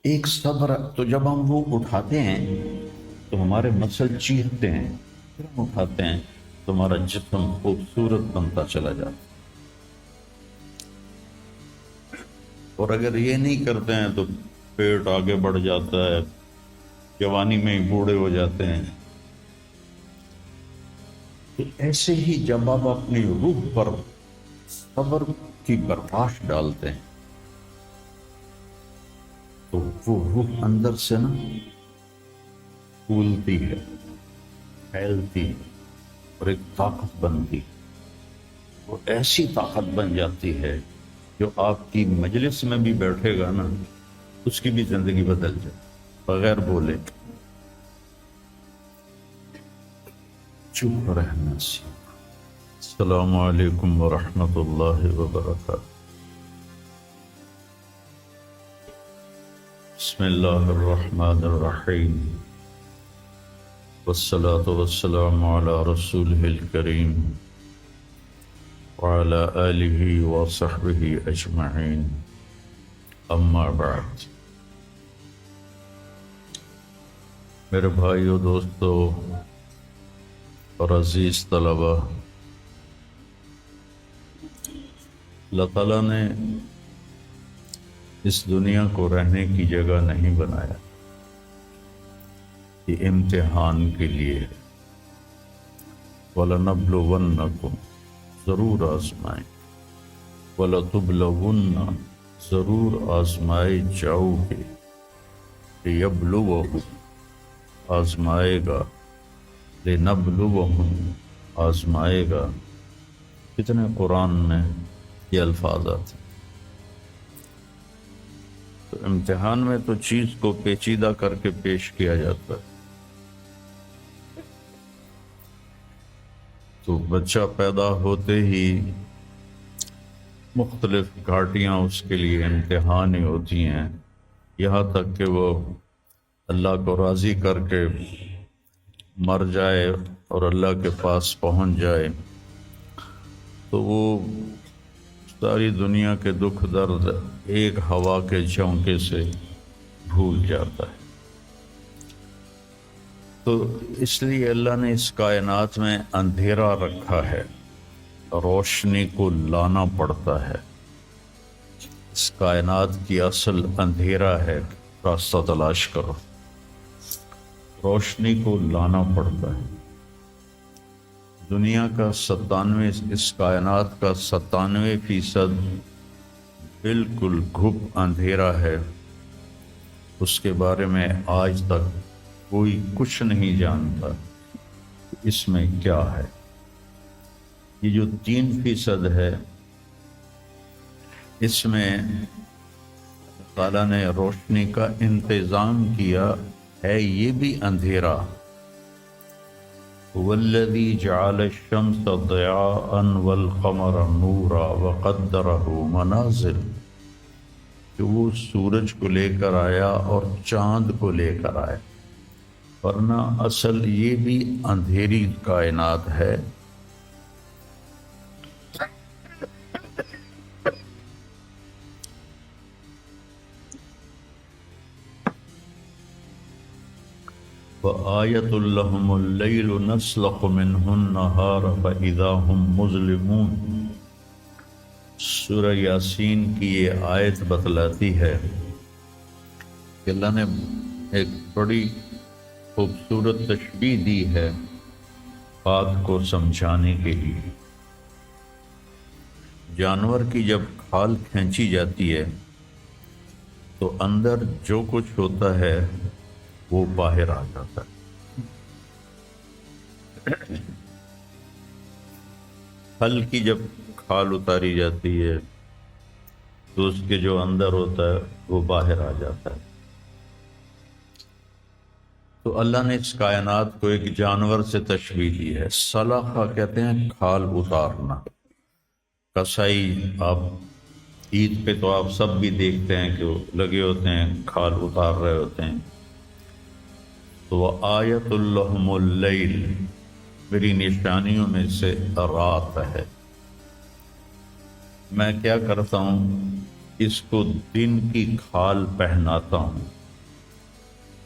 ایک صبر، تو جب ہم وہ اٹھاتے ہیں تو ہمارے مسل چیختے ہیں، پھر ہم اٹھاتے ہیں تو ہمارا جسم خوبصورت بنتا چلا جاتا ہے۔ اور اگر یہ نہیں کرتے ہیں تو پیٹ آگے بڑھ جاتا ہے، جوانی میں ہی بوڑھے ہو جاتے ہیں۔ تو ایسے ہی جب آپ اپنی روح پر صبر کی برداشت ڈالتے ہیں تو وہ روح اندر سے نا پھولتی ہے، پھیلتی ہے اور ایک طاقت بنتی ہے۔ وہ ایسی طاقت بن جاتی ہے جو آپ کی مجلس میں بھی بیٹھے گا نا، اس کی بھی زندگی بدل جائے بغیر بولے۔ چپ رہنا سیکھو۔ السلام علیکم ورحمۃ اللہ وبرکاتہ۔ بسم اللہ الرحمن الرحیم، والصلاة والسلام علی رسولہ الکریم وعلی آلہ وصحبہ اجمعین، اما بعد۔ میرے بھائیو، دوستو اور عزیز طلبہ، اللہ تعالیٰ نے اس دنیا کو رہنے کی جگہ نہیں بنایا، یہ امتحان کے لیے ہے۔ وَلَنَبْلُوَنَّكُمْ، ضرور آزمائیں، وَلَتُبْلَوُنَّ، ضرور آزمائے جاؤ گے، لِيَبْلُوَكُمْ، آزمائے گا، لِنَبْلُوَهُمْ، آزمائے گا۔ کتنے قرآن میں یہ الفاظ آتے ہیں۔ تو امتحان میں تو چیز کو پیچیدہ کر کے پیش کیا جاتا ہے۔ تو بچہ پیدا ہوتے ہی مختلف گھاٹیاں اس کے لیے امتحان ہی ہوتی ہیں، یہاں تک کہ وہ اللہ کو راضی کر کے مر جائے اور اللہ کے پاس پہنچ جائے تو وہ ساری دنیا کے دکھ درد ایک ہوا کے جھونکے سے بھول جاتا ہے۔ تو اس لیے اللہ نے اس کائنات میں اندھیرا رکھا ہے، روشنی کو لانا پڑتا ہے۔ اس کائنات کی اصل اندھیرا ہے، راستہ تلاش کرو، روشنی کو لانا پڑتا ہے۔ دنیا کا 97، اس کائنات کا 97% بالکل گھپ اندھیرا ہے، اس کے بارے میں آج تک کوئی کچھ نہیں جانتا اس میں کیا ہے۔ یہ جو 3% ہے، اس میں تعالیٰ نے روشنی کا انتظام کیا ہے، یہ بھی اندھیرا۔ والذی جعل الشمس ضیاء والقمر نورا وقدرہ منازل، جو وہ سورج کو لے کر آیا اور چاند کو لے کر آیا، ورنہ اصل یہ بھی اندھیری کائنات ہے۔ وَآیَةٌ لَهُمُ اللَّيْلُ نَسْلَخُ مِنْهُ النَّهَارَ فَإِذَا هُمْ مُظْلِمُونَ۔ سورہ یاسین کی یہ آیت بتلاتی ہے کہ اللہ نے ایک بڑی خوبصورت تشبیہ دی ہے بات کو سمجھانے کے لیے۔ جانور کی جب کھال کھینچی جاتی ہے تو اندر جو کچھ ہوتا ہے وہ باہر آ جاتا ہے۔ پھل کی جب کھال اتاری جاتی ہے تو اس کے جو اندر ہوتا ہے وہ باہر آ جاتا ہے۔ تو اللہ نے اس کائنات کو ایک جانور سے تشبیہ دی ہے۔ سلخہ کہتے ہیں کھال اتارنا۔ کسائی، آپ عید پہ تو آپ سب بھی دیکھتے ہیں کہ وہ لگے ہوتے ہیں، کھال اتار رہے ہوتے ہیں۔ تو وَآیَةٌ لَهُمُ اللَّيْلُ، میری نشانیوں میں سے رات ہے۔ میں کیا کرتا ہوں، اس کو دن کی کھال پہناتا ہوں۔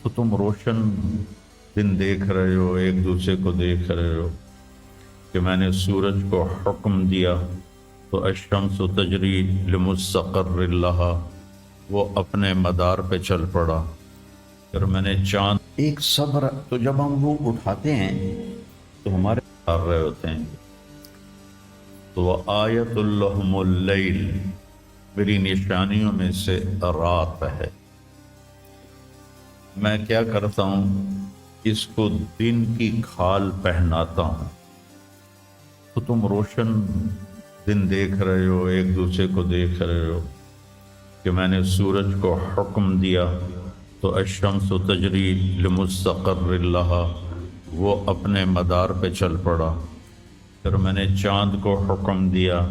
تو تم روشن دن دیکھ رہے ہو، ایک دوسرے کو دیکھ رہے ہو کہ میں نے سورج کو حکم دیا تو الشمس تجری لمستقر لہا، وہ اپنے مدار پہ چل پڑا۔ پھر میں نے چاند ایک صبر، تو جب ہم وہ اٹھاتے ہیں تو ہمارے آ رہے ہوتے ہیں، تو وہ آیت اللہم اللیل، میری نشانیوں میں سے رات ہے۔ میں کیا کرتا ہوں، اس کو دن کی کھال پہناتا ہوں۔ تو تم روشن دن دیکھ رہے ہو، ایک دوسرے کو دیکھ رہے ہو کہ میں نے سورج کو حکم دیا تو الشمس تجری لمستقر لہا، وہ اپنے مدار پہ چل پڑا۔ پھر میں نے چاند کو حکم دیا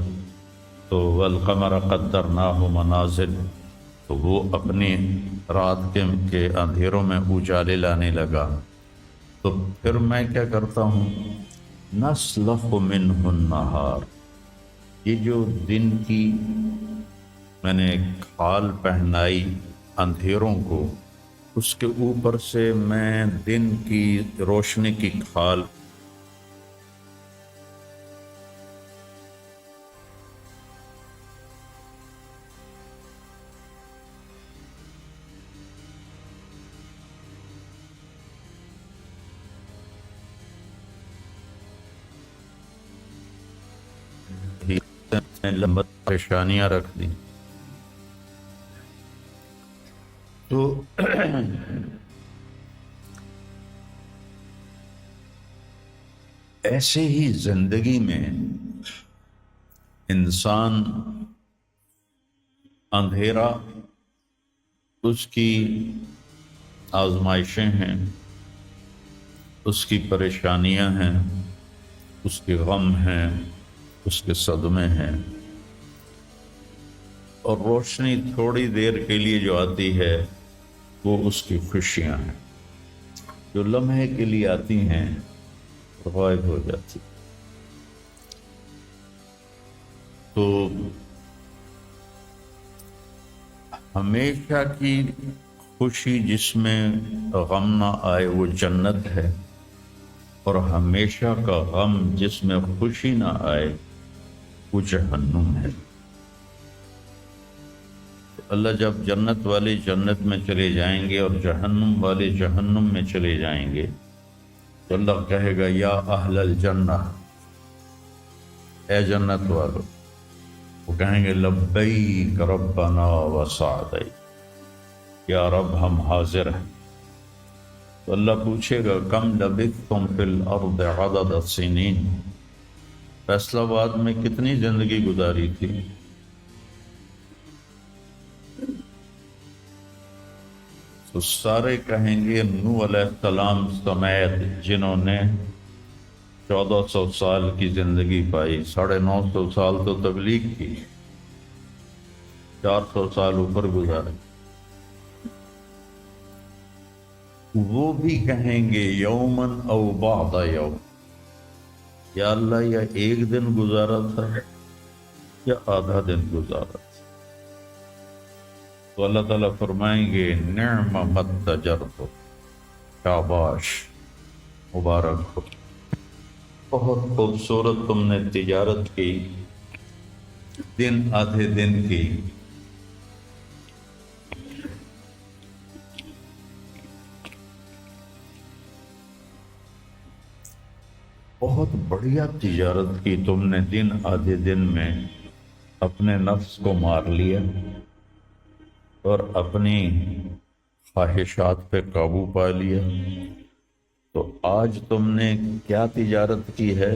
تو والقمر قدرناہ منازل، تو وہ اپنی رات کے اندھیروں میں اجالے لانے لگا۔ تو پھر میں کیا کرتا ہوں، نسلخ منہ النہار، یہ جو دن کی میں نے کھال پہنائی اندھیروں کو، اس کے اوپر سے میں دن کی روشنی کی کھال لمبت پریشانیاں رکھ دی۔ تو ایسے ہی زندگی میں انسان اندھیرا اس کی آزمائشیں ہیں، اس کی پریشانیاں ہیں، اس کے غم ہیں، اس کے صدمے ہیں، اور روشنی تھوڑی دیر کے لیے جو آتی ہے وہ اس کی خوشیاں ہیں، جو لمحے کے لیے آتی ہیں غائب ہو جاتی۔ تو ہمیشہ کی خوشی جس میں غم نہ آئے وہ جنت ہے، اور ہمیشہ کا غم جس میں خوشی نہ آئے وہ جہنم ہے۔ اللہ جب جنت والے جنت میں چلے جائیں گے اور جہنم والے جہنم میں چلے جائیں گے تو اللہ کہے گا یا اہل الجنہ، اے جنت والو، وہ کہیں گے لبیک ربنا وسعدیک، یا رب ہم حاضر ہیں۔ تو اللہ پوچھے گا کم لبثتم فی الارض عدد السنین، فیصلہ آباد میں کتنی زندگی گزاری تھی؟ تو سارے کہیں گے نوح علیہ السلام سمیت جنہوں نے 1400 سال کی زندگی پائی، 950 سال تو تبلیغ کی، 400 سال اوپر گزارے، وہ بھی کہیں گے یومن او بعد یوم، یا اللہ یا ایک دن گزارا تھا یا آدھا دن گزارا تھا۔ تو اللہ تعالیٰ فرمائیں گے نعم متجرت، شاباش، مبارک ہو، بہت خوبصورت تم نے تجارت کی، دن آدھے دن کی۔ بہت بڑھیا تجارت کی تم نے، دن آدھے دن میں اپنے نفس کو مار لیا اور اپنی خواہشات پہ قابو پا لیا۔ تو آج تم نے کیا تجارت کی ہے؟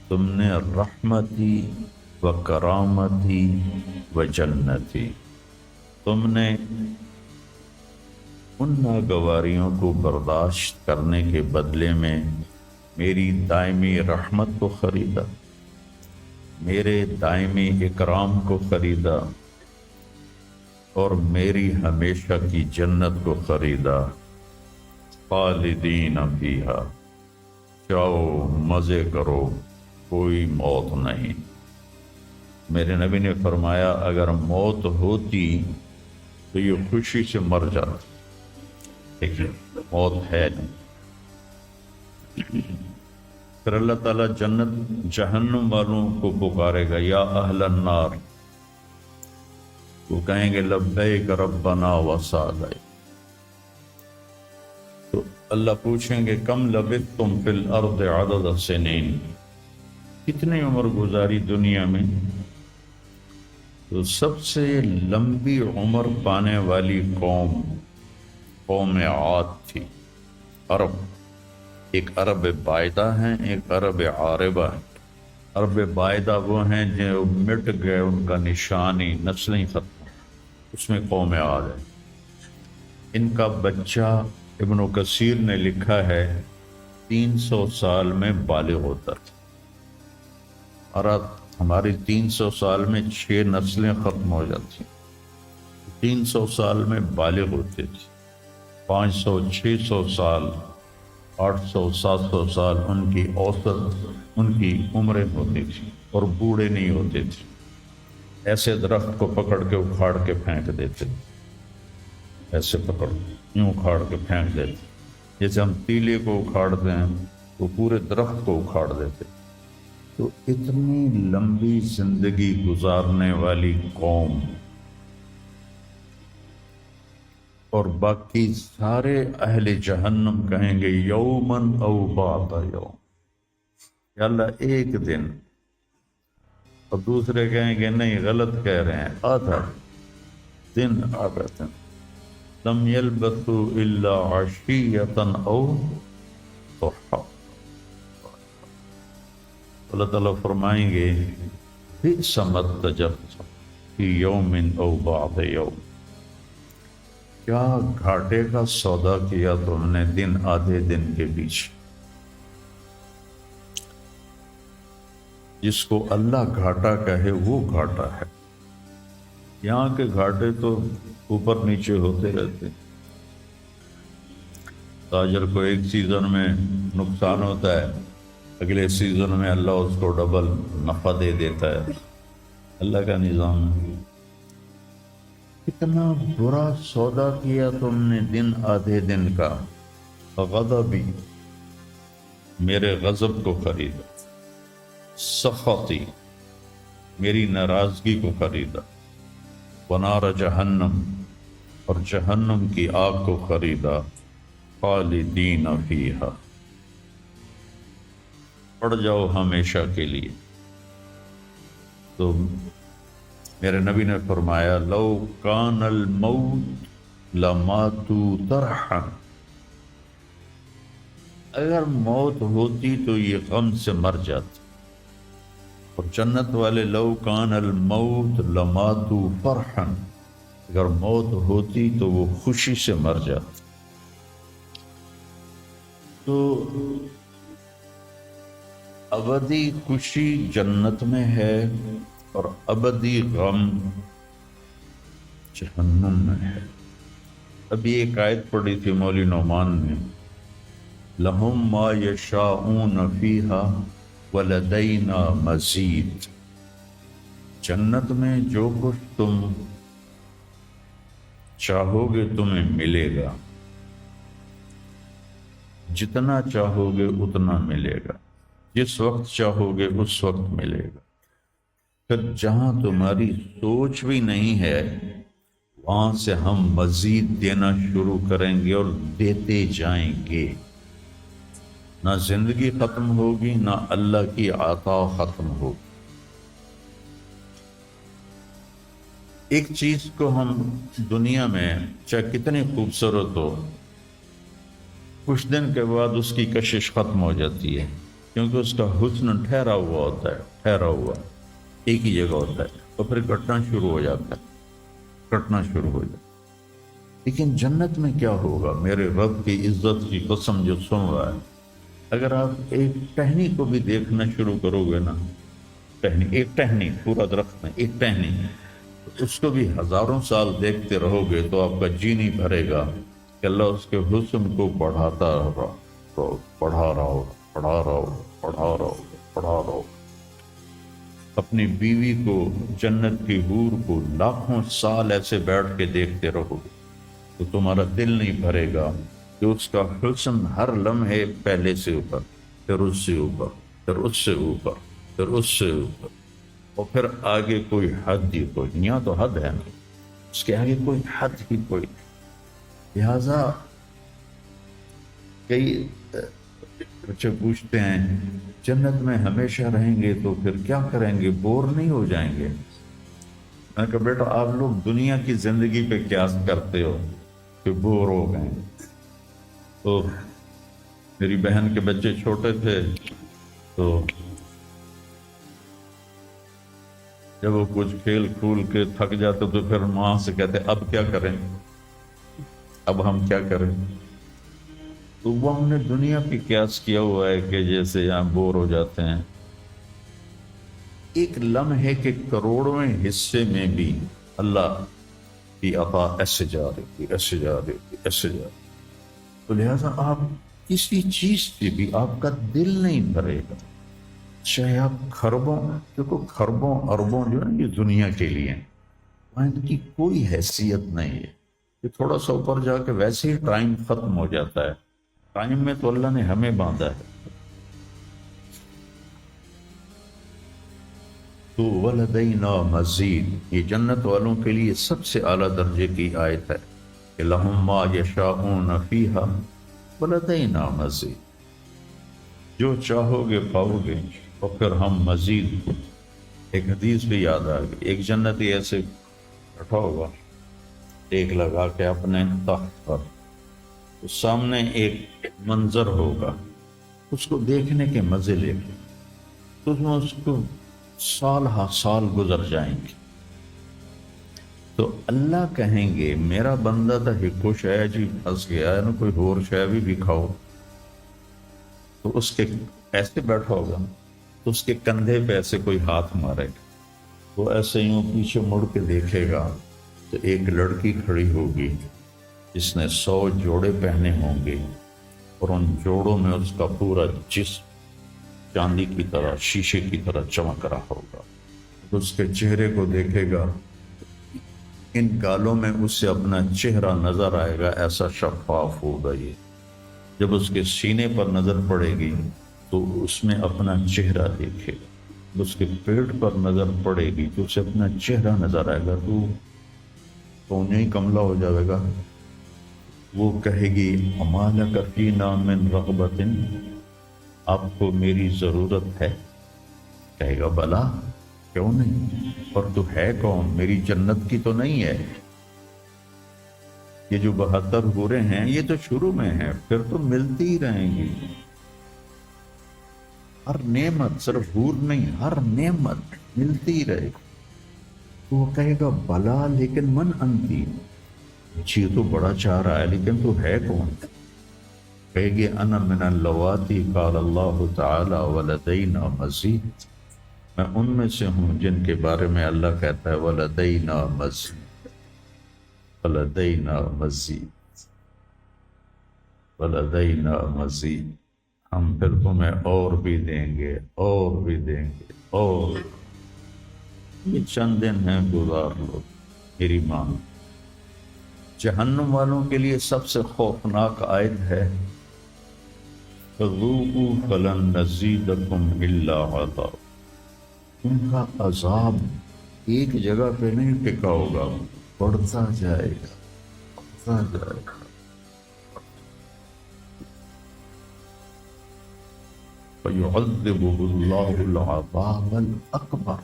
تم نے رحمتی و کرامتی و جنتی، تم نے ان ناگواریوں کو برداشت کرنے کے بدلے میں میری دائمی رحمت کو خریدا، میرے دائمی اکرام کو خریدا، اور میری ہمیشہ کی جنت کو خریدا۔ خالدین فیہا، جاؤ مزے کرو، کوئی موت نہیں۔ میرے نبی نے فرمایا اگر موت ہوتی تو یہ خوشی سے مر جاتا، لیکن موت ہے نہیں۔ پھر اللہ تعالیٰ جنت جہنم والوں کو پکارے گا، یا اہل النار، وہ کہیں گے لبیک ربنا وسعدیک۔ تو اللہ پوچھیں گے کم لبثتم فی الارض عدد السنین، کتنی عمر گزاری دنیا میں؟ تو سب سے لمبی عمر پانے والی قوم عاد تھی، عرب۔ ایک عرب بائدہ ہیں، ایک عرب عاربہ ہیں۔ عرب بائدہ وہ ہیں جو مٹ گئے، ان کا نشانی نسلیں ختم، اس میں قوم عاد ہے۔ ان کا بچہ ابن کثیر نے لکھا ہے 300 سال میں بالغ ہوتا تھا، اور اب ہماری 300 سال میں 6 نسلیں ختم ہو جاتی، 300 سال میں بالغ ہوتے تھے۔ 500 600 سال 800 700 سال ان کی اوسط ان کی عمریں ہوتی تھی، اور بوڑھے نہیں ہوتے تھے۔ ایسے درخت کو پکڑ کے اکھاڑ کے پھینک دیتے، ایسے پکڑ یوں اکھاڑ کے پھینک دیتے، جیسے ہم تیلے کو اکھاڑتے ہیں تو پورے درخت کو اکھاڑ دیتے۔ تو اتنی لمبی زندگی گزارنے والی قوم، اور باقی سارے اہل جہنم کہیں گے یومن او بعد یوم، یا اللہ ایک دن، اور دوسرے کہیں گے نہیں غلط کہہ رہے ہیں، آدھا دن، آدھا دن۔ لم یلبثوا الا عشیۃ او ضحیٰ۔ اللہ تعالیٰ فرمائیں گے بئس ما اتجرتم فی یوم او بعد یوم، کیا گھاٹے کا سودا کیا تم نے دن آدھے دن کے بیچ۔ جس کو اللہ گھاٹا کہے وہ گھاٹا ہے، یہاں کے گھاٹے تو اوپر نیچے ہوتے رہتے۔ تاجر کو ایک سیزن میں نقصان ہوتا ہے، اگلے سیزن میں اللہ اس کو ڈبل نفع دے دیتا ہے، اللہ کا نظام ہے۔ کتنا برا سودا کیا تم نے دن آدھے دن کا، غضبی، میرے غضب کو خریدا، سخطی، میری ناراضگی کو خریدا، ونار جہنم، اور جہنم کی آگ کو خریدا، خالدین فیہا، پڑ جاؤ ہمیشہ کے لیے۔ تو میرے نبی نے فرمایا لو کان الموت لماتوا طرحا، اگر موت ہوتی تو یہ غم سے مر جاتے، اور جنت والے لو کان الموت لماتوا فرحا، اگر موت ہوتی تو وہ خوشی سے مر جاتے۔ تو ابدی خوشی جنت میں ہے، اور ابدی غم جہنم میں ہے۔ ابھی ایک آیت پڑھی تھی مولوی نعمان نے، لہم ما یشاءون فیہا ولدینا مزید، جنت میں جو کچھ تم چاہو گے تمہیں ملے گا، جتنا چاہو گے اتنا ملے گا، جس وقت چاہو گے اس وقت ملے گا۔ پھر جہاں تمہاری سوچ بھی نہیں ہے وہاں سے ہم مزید دینا شروع کریں گے اور دیتے جائیں گے، نہ زندگی ختم ہوگی نہ اللہ کی عطا ختم ہوگی۔ ایک چیز کو ہم دنیا میں چاہے کتنی خوبصورت ہو، کچھ دن کے بعد اس کی کشش ختم ہو جاتی ہے، کیونکہ اس کا حسن ٹھہرا ہوا ہوتا ہے، ٹھہرا ہوا ایک ہی جگہ ہوتا ہے، اور پھر کٹنا شروع ہو جاتا ہے، کٹنا شروع ہو جاتا ہے۔ لیکن جنت میں کیا ہوگا؟ میرے رب کی عزت کی قسم جو سن رہا ہے، اگر آپ ایک ٹہنی کو بھی دیکھنا شروع کرو گے نا، ٹہنی، ایک ٹہنی، پورا درخت میں ایک ٹہنی، اس کو بھی ہزاروں سال دیکھتے رہو گے تو آپ کا جی نہیں بھرے گا کہ اللہ اس کے حسن کو بڑھاتا رہا، پڑھا رہا ہوگا، پڑھا رہا ہوگا، پڑھا رہا ہوگا، پڑھا رہا ہوگا۔ اپنی بیوی کو، جنت کی حور کو لاکھوں سال ایسے بیٹھ کے دیکھتے رہو گے، تو تمہارا دل نہیں بھرے گا کہ اس کا حسن ہر لمحے پہلے سے اوپر، پھر اس سے اوپر، پھر اس سے اوپر، پھر اس سے اوپر، اور پھر آگے کوئی حد ہی کوئی نہیں۔ یہاں تو حد ہے نا، اس کے آگے کوئی حد ہی کوئی نہیں۔ لہذا کئی بچے پوچھتے ہیں جنت میں ہمیشہ رہیں گے تو پھر کیا کریں گے، بور نہیں ہو جائیں گے؟ میں نے کہا بیٹا آپ لوگ دنیا کی زندگی پہ قیاس کرتے ہو کہ بور ہو گئے۔ تو میری بہن کے بچے چھوٹے تھے تو جب وہ کچھ کھیل کھول کے تھک جاتے تو پھر ماں سے کہتے اب کیا کریں، اب ہم کیا کریں؟ تو وہ ہم نے دنیا پہ قیاس کیا ہوا ہے کہ جیسے یہاں بور ہو جاتے ہیں۔ ایک لمحے کے کروڑویں حصے میں بھی اللہ کی عطا ایسے جا رہی تھی، ایسے جا رہی تھی، ایسے جا رہی تھی۔ تو لہٰذا آپ کسی چیز سے بھی آپ کا دل نہیں بھرے گا، چاہے آپ خربوں، دیکھو خربوں اربوں جو ہے یہ دنیا کے لیے ہیں، وہاں ان کی کوئی حیثیت نہیں ہے۔ کہ تھوڑا سا اوپر جا کے ویسے ہی ٹائم ختم ہو جاتا ہے، ٹائم میں تو اللہ نے ہمیں باندھا ہے۔ تو ولدینا مزید، یہ جنت والوں کے لیے سب سے اعلیٰ درجے کی آیت ہے کہ لہم ما یشاءون فیہا ولدینا مزید، جو چاہو گے پاؤ گے، اور پھر ہم مزید۔ ایک حدیث بھی یاد آ گئی، ایک جنتی ایسے بیٹھا ہوگا ٹیک لگا کے اپنے تخت پر، تو سامنے ایک منظر ہوگا، اس کو دیکھنے کے مزے لے کے تو اس میں اس کو سال ہا سال گزر جائیں گے۔ تو اللہ کہیں گے میرا بندہ تو ہی خوش ہے جی، پھنس گیا ہے نا، کوئی اور شے بھی کھاؤ۔ تو اس کے ایسے بیٹھا ہوگا تو اس کے کندھے پہ ایسے کوئی ہاتھ مارے گا، وہ ایسے یوں پیچھے مڑ کے دیکھے گا تو ایک لڑکی کھڑی ہوگی جس نے 100 جوڑے پہنے ہوں گے، اور ان جوڑوں میں اس کا پورا جسم چاندی کی طرح، شیشے کی طرح چمک رہا ہوگا۔ اس کے چہرے کو دیکھے گا، ان گالوں میں اس سے اپنا چہرہ نظر آئے گا، ایسا شفاف ہوگا یہ۔ جب اس کے سینے پر نظر پڑے گی تو اس میں اپنا چہرہ دیکھے گا، اس کے پیٹ پر نظر پڑے گی تو اسے اپنا چہرہ نظر آئے گا، تو انہیں کملا ہو جائے گا۔ وہ کہے گی اما لک فینا من رغبۃ، آپ کو میری ضرورت ہے؟ کہے گا بلا، کیوں نہیں، اور تو ہے کون، میری جنت کی تو نہیں ہے؟ یہ جو 72 حوریں ہیں یہ تو شروع میں ہیں، پھر تو ملتی ہی رہیں گی ہر نعمت، صرف حور نہیں، ہر نعمت ملتی ہی رہے گی۔ تو وہ کہے گا بلا لیکن من انتی، یہ تو بڑا چاہ رہا ہے لیکن تو ہے کون؟ کہے گی انا من اللواتی قال اللہ تعالی ولدینا مزید، میں ان میں سے ہوں جن کے بارے میں اللہ کہتا ہے ولدینا مزید، ولدینا مزید، ولدینا مزید، ہم پھر تمہیں اور بھی دیں گے، اور بھی دیں گے، اور یہ چند دن ہیں گزار لو میری مان۔ جہنم والوں کے لیے سب سے خوفناک آیت ہے فَذُوقُوا فَلَن نَّزِيدَكُمْ إِلَّا عَذَابًا، ان کا عذاب ایک جگہ پہ نہیں ٹکا ہوگا، بڑھتا جائے گا، بڑھتا جائے گا۔ فَيُعَذِّبُهُ اللَّهُ الْعَذَابَ الْأَكْبَرَ،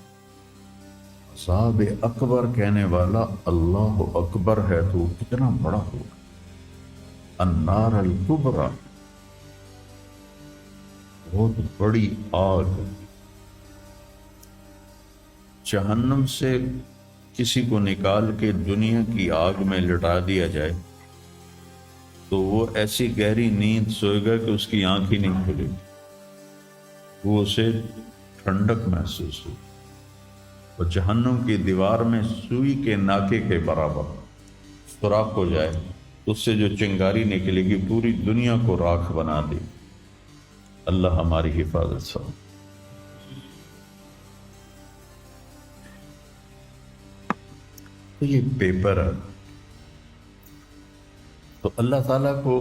عذاب اکبر کہنے والا اللہ اکبر ہے تو کتنا بڑا ہوگا۔ النار الکبریٰ، بہت بڑی آگ۔ جہنم سے کسی کو نکال کے دنیا کی آگ میں لٹا دیا جائے تو وہ ایسی گہری نیند سوئے گا کہ اس کی آنکھ ہی نہیں کھلے گی، وہ اسے ٹھنڈک محسوس ہوگی۔ اور جہنم کی دیوار میں سوئی کے ناکے کے برابر سوراخ ہو جائے تو اس سے جو چنگاری نکلے گی پوری دنیا کو راکھ بنا دے۔ اللہ ہماری حفاظت سے۔ تو یہ پیپر ہے، تو اللہ تعالیٰ کو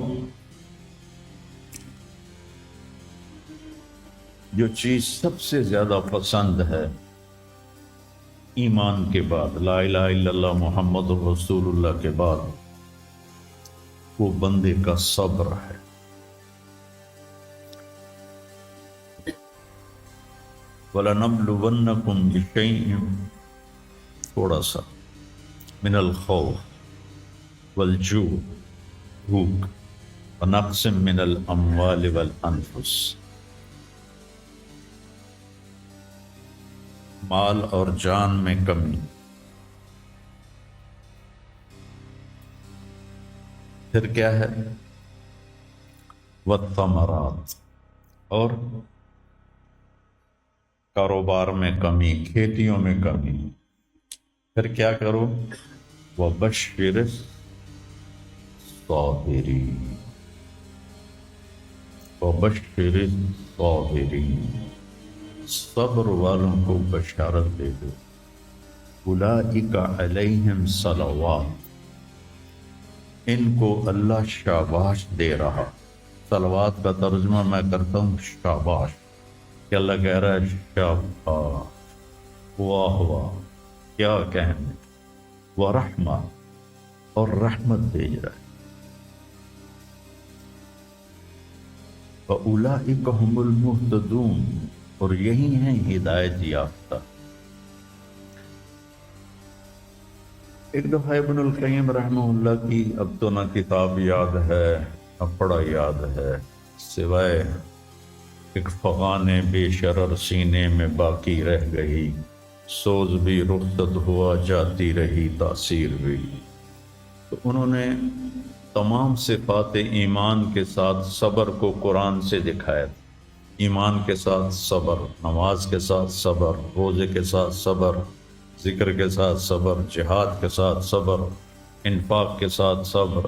جو چیز سب سے زیادہ پسند ہے ایمان کے بعد، لا الہ الا اللہ محمد رسول اللہ کے بعد، وہ بندے کا صبر ہے۔ وَلَنَبْلُوَنَّكُمْ بِشَيْءٍ، تھوڑا سا، من الخوف والجوع، بھوک، ونقص من الاموال والانفس، مال اور جان میں کمی، پھر کیا ہے، والثمرات، اور کاروبار میں کمی، کھیتیوں میں کمی، پھر کیا کرو، وَبَشِّرِ الصَّابِرِينَ، وَبَشِّرِ الصَّابِرِينَ، صبر والوں کو بشارت دے دو، اولئک علیہم صلوات، ان کو اللہ شاباش دے رہا۔ صلوات کا ترجمہ میں کرتا ہوں شاباش، کہ اللہ کہہ رہا ہے شاباش، واہ واہ، کیا کہنے، ورحمہ، اور رحمت بھیج رہا ہے، وَأُولَئِكَ هُمُ الْمُهْتَدُونَ، اور یہی ہیں ہدایت یافتہ۔ ایک دفعہ ابن القیم رحمہ اللہ کی اب تو نہ کتاب یاد ہے نہ پڑھا یاد ہے، سوائے ایک فغان بے شرر سینے میں باقی رہ گئی، سوز بھی رخصت ہوا جاتی رہی تاثیر بھی۔ تو انہوں نے تمام صفات ایمان کے ساتھ صبر کو قرآن سے دکھایا، ایمان کے ساتھ صبر، نماز کے ساتھ صبر، روزے کے ساتھ صبر، ذکر کے ساتھ صبر، جہاد کے ساتھ صبر، انفاق کے ساتھ صبر،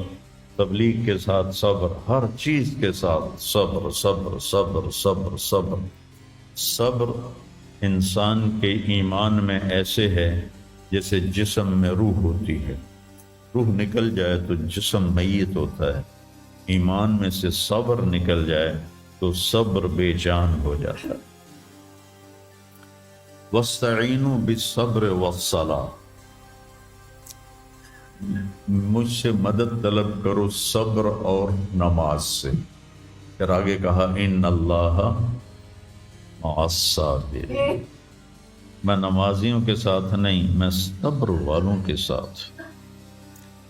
تبلیغ کے ساتھ صبر، ہر چیز کے ساتھ صبر صبر صبر صبر صبر۔ صبر انسان کے ایمان میں ایسے ہے جیسے جسم میں روح ہوتی ہے، روح نکل جائے تو جسم میت ہوتا ہے، ایمان میں سے صبر نکل جائے تو صبر بے جان ہو جاتا ہے۔ وَاسْتَعِینُوا بِالصَّبْرِ وَالصَّلَاةِ، مجھ سے مدد طلب کرو صبر اور نماز سے۔ پھر آگے کہا ان اللہ مع الصابرین، میں نمازیوں کے ساتھ نہیں، میں صبر والوں کے ساتھ۔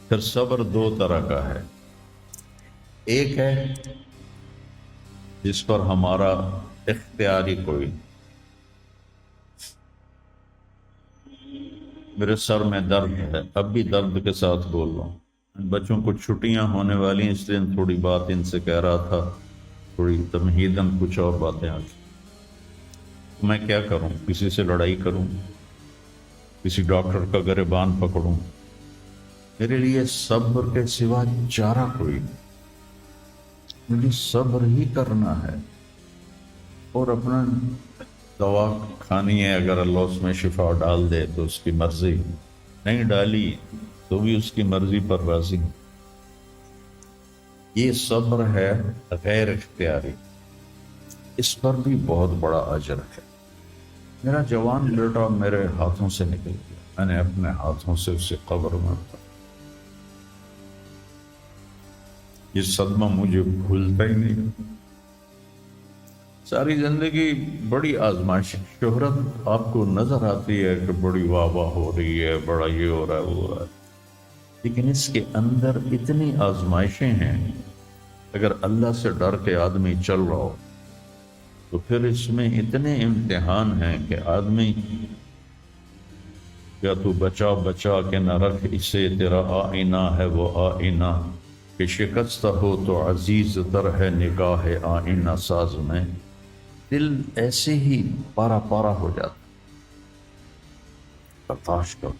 پھر صبر دو طرح کا ہے، ایک ہے جس پر ہمارا اختیاری کوئی، میرے سر میں درد ہے، اب بھی درد کے ساتھ بول رہا ہوں، بچوں کو چھٹیاں ہونے والی اس لیے تھوڑی بات ان سے کہہ رہا تھا، تھوڑی تمہیداً کچھ اور باتیں آ گئی۔ میں کیا کروں، کسی سے لڑائی کروں، کسی ڈاکٹر کا گریبان پکڑوں؟ میرے لیے صبر کے سوا چارہ کوئی نہیں، مجھے صبر ہی کرنا ہے، اور اپنا دوا کھانی ہے، اگر اللہ اس میں شفا ڈال دے تو اس کی مرضی، نہیں ڈالی تو بھی اس کی مرضی پر راضی۔ یہ صبر ہے غیر اختیاری، اس پر بھی بہت بڑا اجر ہے۔ میرا جوان بیٹا میرے ہاتھوں سے نکل گیا، میں نے اپنے ہاتھوں سے اسے قبر میں اتارا، یہ صدمہ مجھے بھولتا ہی نہیں۔ ساری زندگی بڑی آزمائش، شہرت آپ کو نظر آتی ہے کہ بڑی واہ واہ ہو رہی ہے، بڑا یہ ہو رہا ہے وہ ہو رہا ہے، لیکن اس کے اندر اتنی آزمائشیں ہیں، اگر اللہ سے ڈر کے آدمی چل رہا ہو تو پھر اس میں اتنے امتحان ہیں کہ آدمی یا تو بچا بچا کے نہ رکھ اسے، تیرا آئینہ ہے وہ آئینہ، کہ شکستہ ہو تو عزیز تر ہے نگاہ آئینہ ساز میں۔ دل ایسے ہی پارا پارا ہو جاتا، برداشت کرو۔